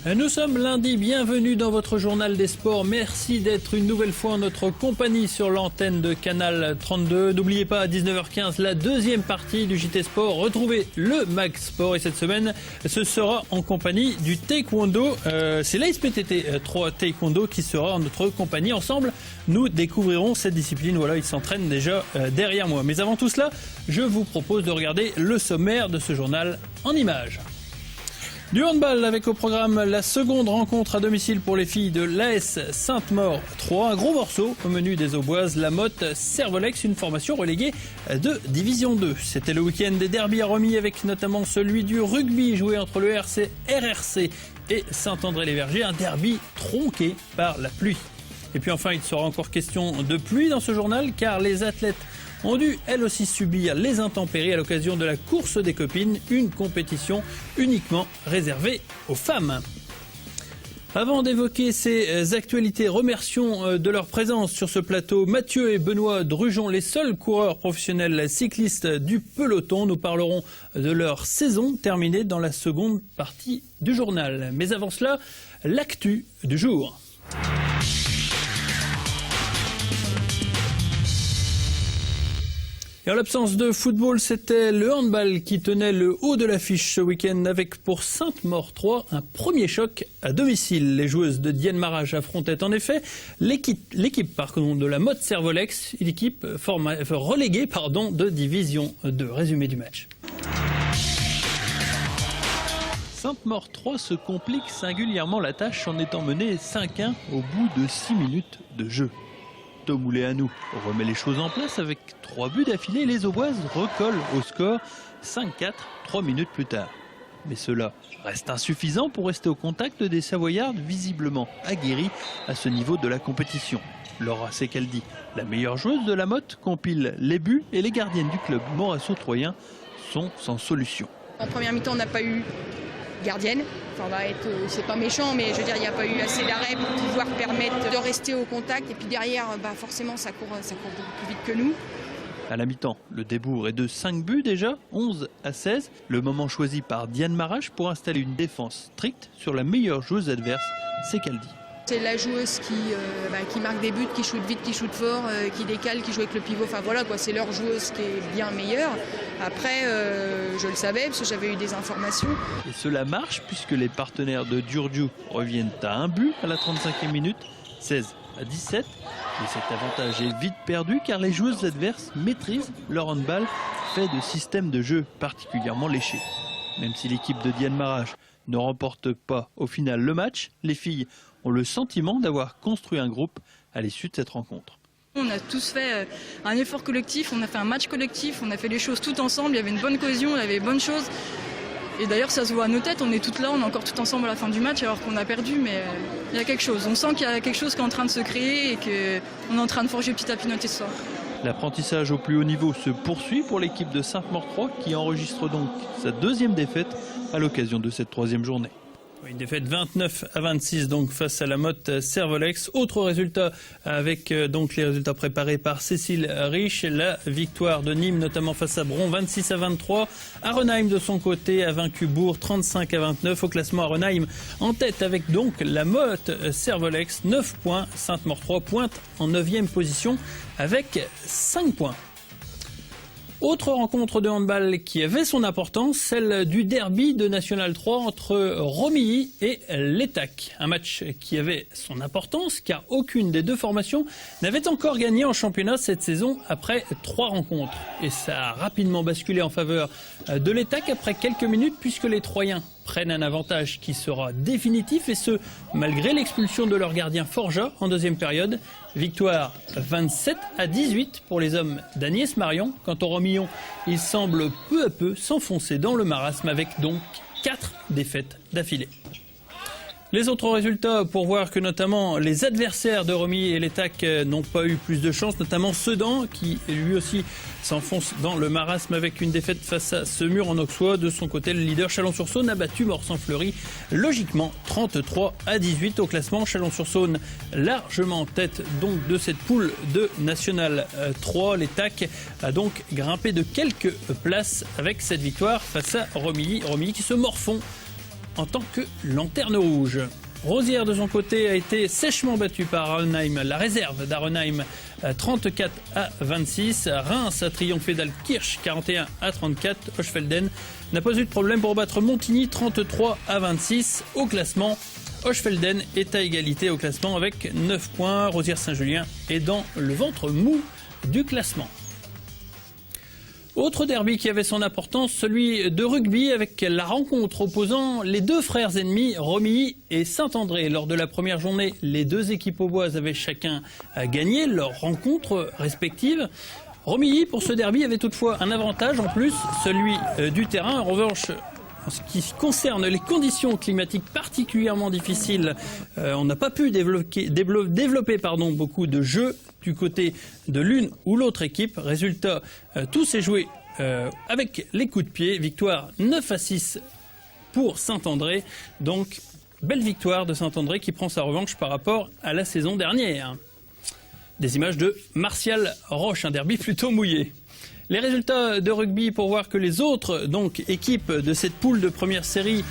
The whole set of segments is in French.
Nous sommes lundi, bienvenue dans votre journal des sports. Merci d'être une nouvelle fois en notre compagnie sur l'antenne de Canal 32. N'oubliez pas à 19h15 la deuxième partie du JT Sport. Retrouvez le Mag Sport et cette semaine ce sera en compagnie du Taekwondo. C'est l'ASPTT 3 Taekwondo qui sera en notre compagnie. Ensemble, nous découvrirons cette discipline. Voilà, ils s'entraînent déjà derrière moi. Mais avant tout cela, je vous propose de regarder le sommaire de ce journal en images. Du handball avec au programme la seconde rencontre à domicile pour les filles de l'AS Sainte-Maure 3. Un gros morceau au menu des Auboises, la Motte Servolex, une formation reléguée de Division 2. C'était le week-end des derbies à Romilly avec notamment celui du rugby joué entre le RRC et Saint-André-les-Vergers. Un derby tronqué par la pluie. Et puis enfin, il sera encore question de pluie dans ce journal car les athlètes ont dû elles aussi subir les intempéries à l'occasion de la course des copines, une compétition uniquement réservée aux femmes. Avant d'évoquer ces actualités, remercions de leur présence sur ce plateau Mathieu et Benoît Drujon, les seuls coureurs professionnels cyclistes du peloton. Nous parlerons de leur saison terminée dans la seconde partie du journal. Mais avant cela, l'actu du jour. Et en l'absence de football, c'était le handball qui tenait le haut de l'affiche ce week-end avec pour Sainte-Maure 3 un premier choc à domicile. Les joueuses de Diane Marage affrontaient en effet l'équipe de la Motte Servolex, une équipe reléguée de Division 2. Résumé du match. Sainte-Maure 3 se complique singulièrement la tâche en étant menée 5-1 au bout de 6 minutes de jeu. Tom Ouléanou remet les choses en place avec 3 buts d'affilée et les Auboises recollent au score 5-4 3 minutes plus tard. Mais cela reste insuffisant pour rester au contact des Savoyardes visiblement aguerries à ce niveau de la compétition. Laura Secaldi, la meilleure joueuse de la Motte, compile les buts et les gardiennes du club morasso-troyen sont sans solution. En première mi-temps, on n'a pas eu gardienne. Enfin, c'est pas méchant, mais je veux dire, il n'y a pas eu assez d'arrêt pour pouvoir permettre de rester au contact. Et puis derrière, forcément, ça court beaucoup plus vite que nous. À la mi-temps, le débours est de 5 buts déjà, 11-16. Le moment choisi par Diane Marage pour installer une défense stricte sur la meilleure joueuse adverse, Secaldi. C'est la joueuse qui marque des buts, qui shoot vite, qui shoot fort, qui décale, qui joue avec le pivot. Enfin voilà quoi, c'est leur joueuse qui est bien meilleure. Après, je le savais parce que j'avais eu des informations. Et cela marche puisque les partenaires de Giurgiu reviennent à un but à la 35e minute, 16-17. Mais cet avantage est vite perdu car les joueuses adverses maîtrisent leur handball fait de systèmes de jeu particulièrement léchés. Même si l'équipe de Diane Marage ne remporte pas au final le match, les filles ont le sentiment d'avoir construit un groupe à l'issue de cette rencontre. On a tous fait un effort collectif, on a fait un match collectif, on a fait les choses tout ensemble, il y avait une bonne cohésion, il y avait des bonnes choses. Et d'ailleurs ça se voit à nos têtes, on est toutes là, on est encore tout ensemble à la fin du match alors qu'on a perdu, mais il y a quelque chose. On sent qu'il y a quelque chose qui est en train de se créer et qu'on est en train de forger petit à petit notre histoire. L'apprentissage au plus haut niveau se poursuit pour l'équipe de Sainte-Maure 3 qui enregistre donc sa deuxième défaite à l'occasion de cette troisième journée. Une défaite 29-26 donc face à la Motte Servolex. Autre résultat avec donc les résultats préparés par Cécile Rich. La victoire de Nîmes notamment face à Bron 26-23. Arenheim de son côté a vaincu Bourg 35-29. Au classement Arenheim en tête avec donc la Motte Servolex 9 points. Sainte-Maure 3 pointe en 9e position avec 5 points. Autre rencontre de handball qui avait son importance, celle du derby de National 3 entre Romilly et l'Étac. Un match qui avait son importance car aucune des deux formations n'avait encore gagné en championnat cette saison après 3 rencontres. Et ça a rapidement basculé en faveur de l'Étac après quelques minutes puisque les Troyens prennent un avantage qui sera définitif et ce, malgré l'expulsion de leur gardien Forja en deuxième période. Victoire 27-18 pour les hommes d'Agnès Marion. Quant au Romillon, il semble peu à peu s'enfoncer dans le marasme avec donc 4 défaites d'affilée. Les autres résultats pour voir que notamment les adversaires de Romilly et l'Étac n'ont pas eu plus de chance, notamment Sedan qui lui aussi s'enfonce dans le marasme avec une défaite face à Semur en Auxois. De son côté, le leader Chalon-sur-Saône a battu Morsan-Fleury logiquement 33-18 au classement. Chalon-sur-Saône largement en tête donc de cette poule de National 3. L'Étac a donc grimpé de quelques places avec cette victoire face à Romilly. Romilly qui se morfond en tant que lanterne rouge. Rosières, de son côté, a été sèchement battue par Arenheim, la réserve d'Arenheim, 34-26. Reims a triomphé d'Altkirch, 41-34. Hochfelden n'a pas eu de problème pour battre Montigny, 33-26. Au classement, Hochfelden est à égalité au classement avec 9 points. Rosières-Saint-Julien est dans le ventre mou du classement. Autre derby qui avait son importance, celui de rugby, avec la rencontre opposant les deux frères ennemis, Romilly et Saint-André. Lors de la première journée, les deux équipes auboises avaient chacun gagné leur rencontre respective. Romilly, pour ce derby, avait toutefois un avantage en plus, celui du terrain. En revanche, en ce qui concerne les conditions climatiques particulièrement difficiles, on n'a pas pu développer beaucoup de jeux du côté de l'une ou l'autre équipe. Résultat, tout s'est joué avec les coups de pied. Victoire 9-6 pour Saint-André. Donc, belle victoire de Saint-André qui prend sa revanche par rapport à la saison dernière. Des images de Martial Roche, un derby plutôt mouillé. Les résultats de rugby pour voir que les autres équipes de cette poule de première série,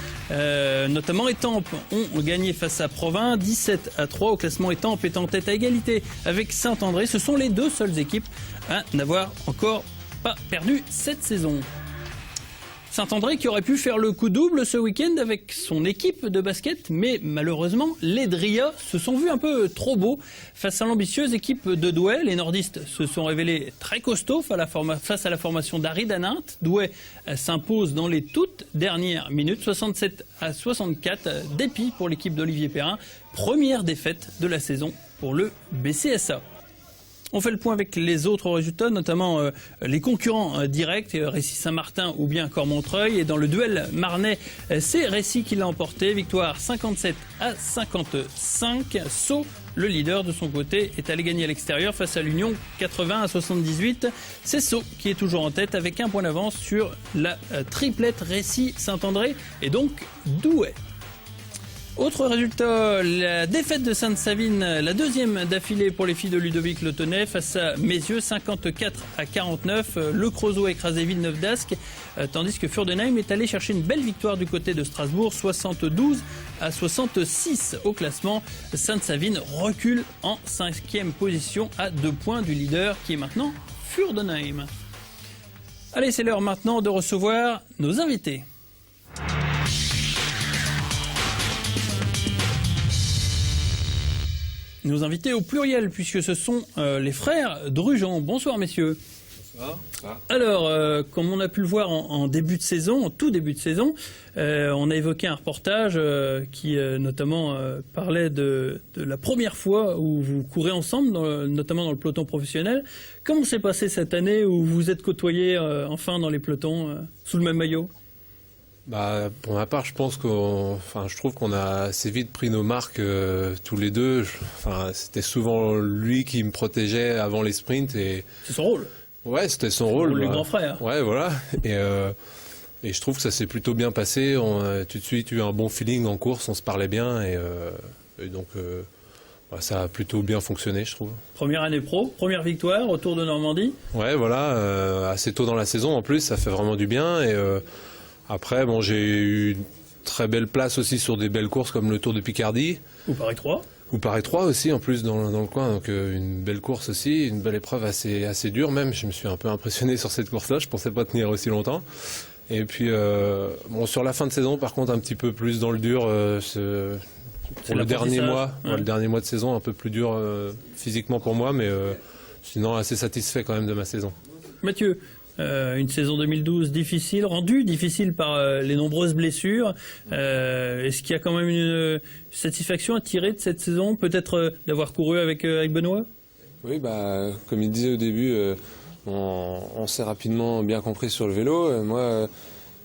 notamment Étampes, ont gagné face à Provins 17-3. Au classement, Étampes est en tête à égalité avec Saint-André. Ce sont les deux seules équipes à n'avoir encore pas perdu cette saison. Saint-André qui aurait pu faire le coup double ce week-end avec son équipe de basket, mais malheureusement, les Dria se sont vus un peu trop beaux face à l'ambitieuse équipe de Douai. Les nordistes se sont révélés très costauds face à la formation d'Harry Danint. Douai s'impose dans les toutes dernières minutes, 67-64, dépit pour l'équipe d'Olivier Perrin. Première défaite de la saison pour le BCSA. On fait le point avec les autres résultats, notamment les concurrents directs, Récy Saint-Martin ou bien Cormontreuil. Et dans le duel marnais, c'est Récy qui l'a emporté. Victoire 57-55. Sceaux, le leader de son côté, est allé gagner à l'extérieur face à l'Union 80-78. C'est Sceaux qui est toujours en tête avec un point d'avance sur la triplette Récy-Saint-André et donc Douai. Autre résultat, la défaite de Sainte-Savine, la deuxième d'affilée pour les filles de Ludovic Le Tonnet face à Mézieux, 54-49. Le Creusot a écrasé Villeneuve d'Ascq, tandis que Furdenheim est allé chercher une belle victoire du côté de Strasbourg, 72-66 au classement. Sainte-Savine recule en 5e position à 2 points du leader qui est maintenant Furdenheim. Allez, c'est l'heure maintenant de recevoir nos invités. Nos invités au pluriel, puisque ce sont les frères Drugeon. Bonsoir, messieurs. Bonsoir. Alors, comme on a pu le voir en début de saison, en tout début de saison, on a évoqué un reportage qui notamment parlait de la première fois où vous courez ensemble, notamment dans le peloton professionnel. Comment s'est passé cette année où vous êtes côtoyés enfin dans les pelotons sous le même maillot ? Pour ma part, je pense je trouve qu'on a assez vite pris nos marques tous les deux. C'était souvent lui qui me protégeait avant les sprints et. C'est son rôle. Ouais, c'était son rôle. Le grand frère. Ouais, voilà. Et je trouve que ça s'est plutôt bien passé. On a tout de suite eu un bon feeling en course, on se parlait bien et donc ça a plutôt bien fonctionné, je trouve. Première année pro, première victoire au Tour de Normandie. Ouais, voilà, assez tôt dans la saison en plus, ça fait vraiment du bien et. Après, j'ai eu une très belle place aussi sur des belles courses comme le Tour de Picardie. Ou Paris 3. Ou Paris 3 aussi, en plus, dans le coin. Donc, une belle course aussi, une belle épreuve assez dure même. Je me suis un peu impressionné sur cette course-là. Je pensais pas tenir aussi longtemps. Et puis, sur la fin de saison, par contre, un petit peu plus dans le dur. Pour le dernier mois, le dernier mois de saison, un peu plus dur physiquement pour moi. Mais sinon, assez satisfait quand même de ma saison. Mathieu, une saison 2012 difficile, rendue difficile par les nombreuses blessures. Est-ce qu'il y a quand même une satisfaction à tirer de cette saison, peut-être d'avoir couru avec Benoît ? Oui, comme il disait au début, on s'est rapidement bien compris sur le vélo. Moi,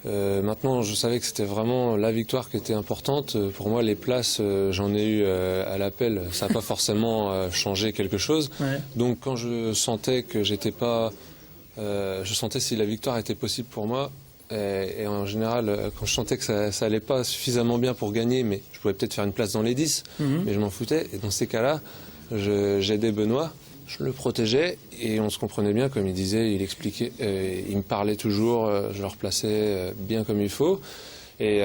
maintenant, je savais que c'était vraiment la victoire qui était importante. Pour moi, les places, j'en ai eu à l'appel. Ça n'a pas forcément changé quelque chose. Ouais. Donc, quand je sentais que j'étais pas... je sentais si la victoire était possible pour moi et en général quand je sentais que ça allait pas suffisamment bien pour gagner mais je pouvais peut-être faire une place dans les 10 mais je m'en foutais et dans ces cas-là j'aidais Benoît, je le protégeais et on se comprenait bien comme il disait, il expliquait, il me parlait toujours, je le replaçais bien comme il faut et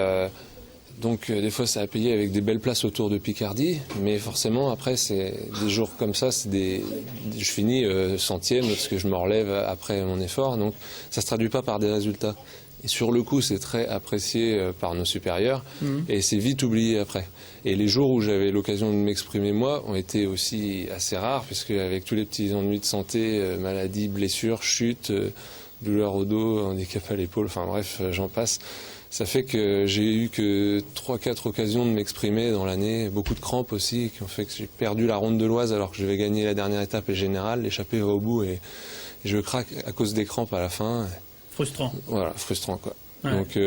Donc des fois ça a payé avec des belles places autour de Picardie, mais forcément après c'est des jours comme ça, je finis centième parce que je me relève après mon effort, donc ça se traduit pas par des résultats. Et sur le coup c'est très apprécié par nos supérieurs et c'est vite oublié après. Et les jours où j'avais l'occasion de m'exprimer moi ont été aussi assez rares, puisque avec tous les petits ennuis de santé, maladies, blessures, chutes, douleurs au dos, handicap à l'épaule, enfin bref j'en passe. Ça fait que j'ai eu que 3-4 occasions de m'exprimer dans l'année, beaucoup de crampes aussi, qui ont fait que j'ai perdu la ronde de l'Oise alors que je devais gagner la dernière étape et générale, l'échappée va au bout et je craque à cause des crampes à la fin. Frustrant. Voilà, frustrant quoi. Ouais. Donc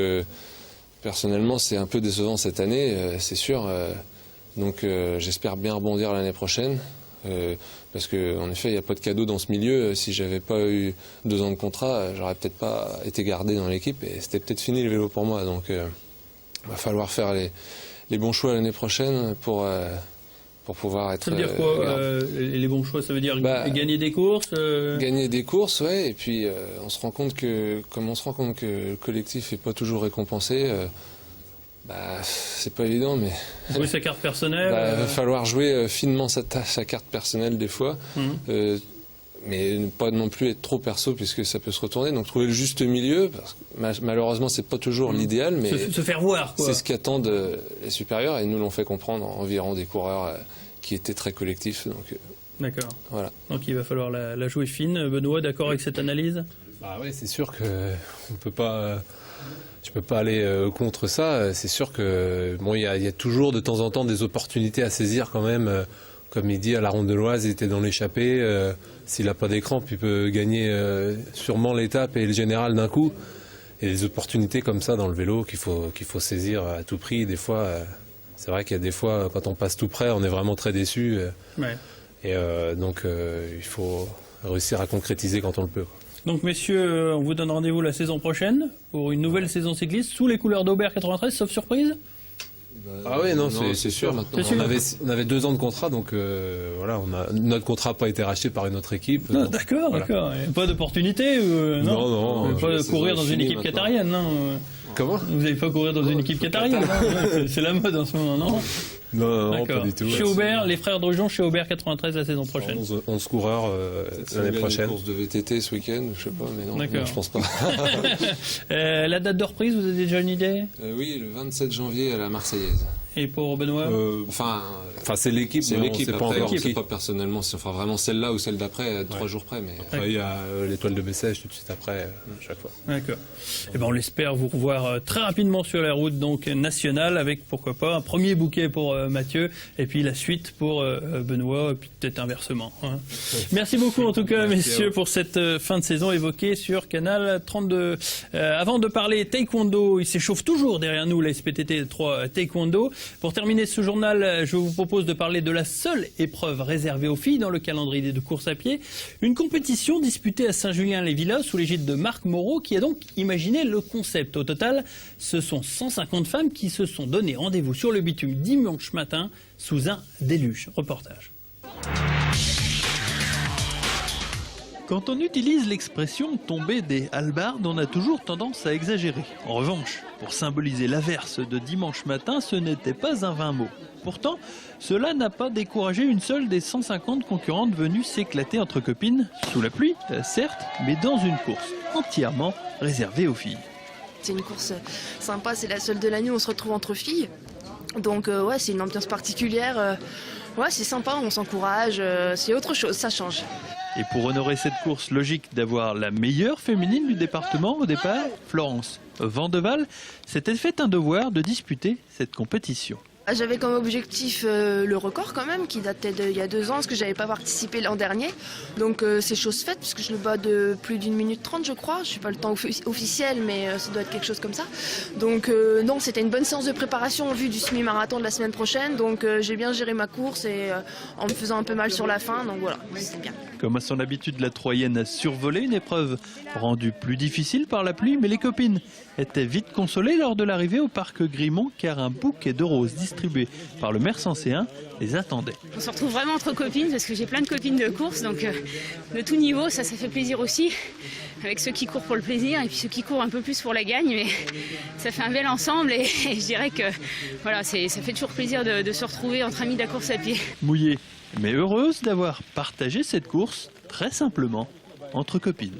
personnellement c'est un peu décevant cette année, c'est sûr. Donc j'espère bien rebondir l'année prochaine. Parce qu'en effet, il n'y a pas de cadeau dans ce milieu. Si j'avais pas eu 2 ans de contrat, j'aurais peut-être pas été gardé dans l'équipe et c'était peut-être fini le vélo pour moi. Donc, va falloir faire les bons choix l'année prochaine pour pouvoir être. Ça veut dire quoi les bons choix? Ça veut dire gagner des courses Gagner des courses, ouais. Et puis, on se rend compte que le collectif n'est pas toujours récompensé. C'est pas évident, mais. Jouer sa carte personnelle. Il va falloir jouer finement sa carte personnelle des fois, mais ne pas non plus être trop perso puisque ça peut se retourner. Donc trouver le juste milieu, parce que malheureusement c'est pas toujours l'idéal, mais se faire voir, quoi. C'est ce qu'attendent les supérieurs et nous l'ont fait comprendre environ des coureurs qui étaient très collectifs. Donc, d'accord. Voilà. Donc il va falloir la jouer fine. Benoît, d'accord avec cette analyse? Oui, c'est sûr que on peut pas. Je peux pas aller contre ça. C'est sûr que il y a toujours de temps en temps des opportunités à saisir quand même. Comme il dit, à la Ronde de l'Oise, il était dans l'échappée. S'il n'a pas d'écran, il peut gagner sûrement l'étape et le général d'un coup. Et des opportunités comme ça dans le vélo qu'il faut saisir à tout prix. Des fois, c'est vrai qu'il y a des fois, quand on passe tout près, on est vraiment très déçu. Ouais. Et donc, il faut réussir à concrétiser quand on le peut. Donc messieurs, on vous donne rendez-vous la saison prochaine pour une nouvelle saison cycliste sous les couleurs d'Aubert 93, sauf surprise? Non, c'est sûr. Maintenant, on avait 2 ans de contrat, donc voilà, notre contrat n'a pas été racheté par une autre équipe. Non, d'accord. Pas d'opportunité non. Vous n'avez pas courir dans une équipe qatarienne, non? Comment? Vous n'allez pas courir dans une équipe qatarienne, c'est la mode en ce moment, non? Non, pas du tout. Chez Aubert, les frères Drujon chez Aubert 93 la saison prochaine. 11 coureurs l'année prochaine. Une course de VTT ce week-end, je sais pas, mais non, je pense pas. La date de reprise, vous avez déjà une idée? Oui, le 27 janvier à la Marseillaise. Et pour Benoît? Enfin, c'est l'équipe. C'est l'équipe. Pas encore c'est pas personnellement. C'est vraiment celle-là ou celle d'après, 3 jours près. Mais après, il y a l'étoile de Bessèges tout de suite après, chaque fois. D'accord. Et on l'espère vous revoir très rapidement sur la route donc nationale avec pourquoi pas un premier bouquet pour Mathieu et puis la suite pour Benoît et puis peut-être inversement. Merci beaucoup en tout cas messieurs pour cette fin de saison évoquée sur Canal 32. Avant de parler taekwondo, il s'échauffe toujours derrière nous la SPTT 3 taekwondo. Pour terminer ce journal, je vous propose de parler de la seule épreuve réservée aux filles dans le calendrier de course à pied. Une compétition disputée à Saint-Julien-les-Villas sous l'égide de Marc Moreau qui a donc imaginé le concept. Au total, ce sont 150 femmes qui se sont donné rendez-vous sur le bitume dimanche matin sous un déluge. Reportage. Quand on utilise l'expression tomber des hallebardes, on a toujours tendance à exagérer. En revanche, pour symboliser l'averse de dimanche matin, ce n'était pas un vain mot. Pourtant, cela n'a pas découragé une seule des 150 concurrentes venues s'éclater entre copines, sous la pluie, certes, mais dans une course entièrement réservée aux filles. C'est une course sympa, c'est la seule de l'année où on se retrouve entre filles. Donc c'est une ambiance particulière. C'est sympa, on s'encourage, c'est autre chose, ça change. Et pour honorer cette course, logique d'avoir la meilleure féminine du département au départ, Florence Vandeval s'était fait un devoir de disputer cette compétition. J'avais comme objectif le record quand même, qui datait d'il y a 2 ans, parce que j'avais pas participé l'an dernier. Donc c'est chose faite, puisque je le bats de plus d'1 minute 30 je crois. Je suis pas le temps officiel, mais ça doit être quelque chose comme ça. Donc non, c'était une bonne séance de préparation en vue du semi-marathon de la semaine prochaine. Donc j'ai bien géré ma course et en me faisant un peu mal sur la fin, donc voilà, c'était bien. Comme à son habitude, la Troyenne a survolé une épreuve rendue plus difficile par la pluie, mais les copines étaient vite consolées lors de l'arrivée au parc Grimont, car un bouquet de roses distribué par le maire Sancéen les attendait. On se retrouve vraiment entre copines parce que j'ai plein de copines de course, donc de tout niveau, ça fait plaisir aussi, avec ceux qui courent pour le plaisir et puis ceux qui courent un peu plus pour la gagne, mais ça fait un bel ensemble et je dirais que voilà, ça fait toujours plaisir de se retrouver entre amis de la course à pied. Mouillée, mais heureuse d'avoir partagé cette course très simplement entre copines.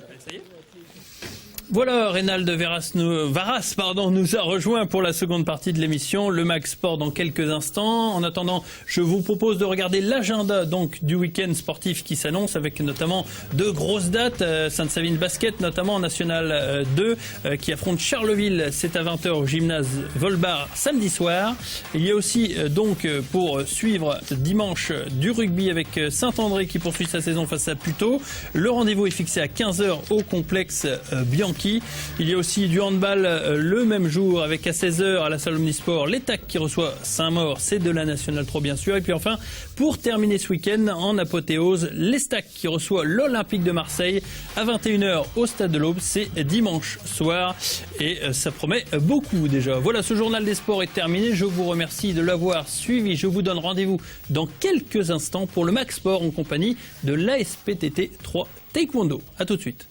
Voilà, Reynald Varas nous a rejoint pour la seconde partie de l'émission, le Mag Sport dans quelques instants. En attendant, je vous propose de regarder l'agenda donc du week-end sportif qui s'annonce avec notamment de grosses dates. Sainte-Savine Basket, notamment en National 2, qui affronte Charleville. C'est à 20h au gymnase Volbar samedi soir. Il y a aussi donc pour suivre dimanche du rugby avec Saint-André qui poursuit sa saison face à Puteaux. Le rendez-vous est fixé à 15h au complexe Bianchi. Il y a aussi du handball le même jour avec à 16h à la salle Omnisport l'Étac qui reçoit Saint-Maur, c'est de la Nationale 3 bien sûr. Et puis enfin, pour terminer ce week-end en apothéose, l'Estac qui reçoit l'Olympique de Marseille à 21h au Stade de l'Aube, c'est dimanche soir et ça promet beaucoup déjà. Voilà, ce journal des sports est terminé, je vous remercie de l'avoir suivi. Je vous donne rendez-vous dans quelques instants pour le Mag Sport en compagnie de l'ASPTT 3 Taekwondo. A tout de suite.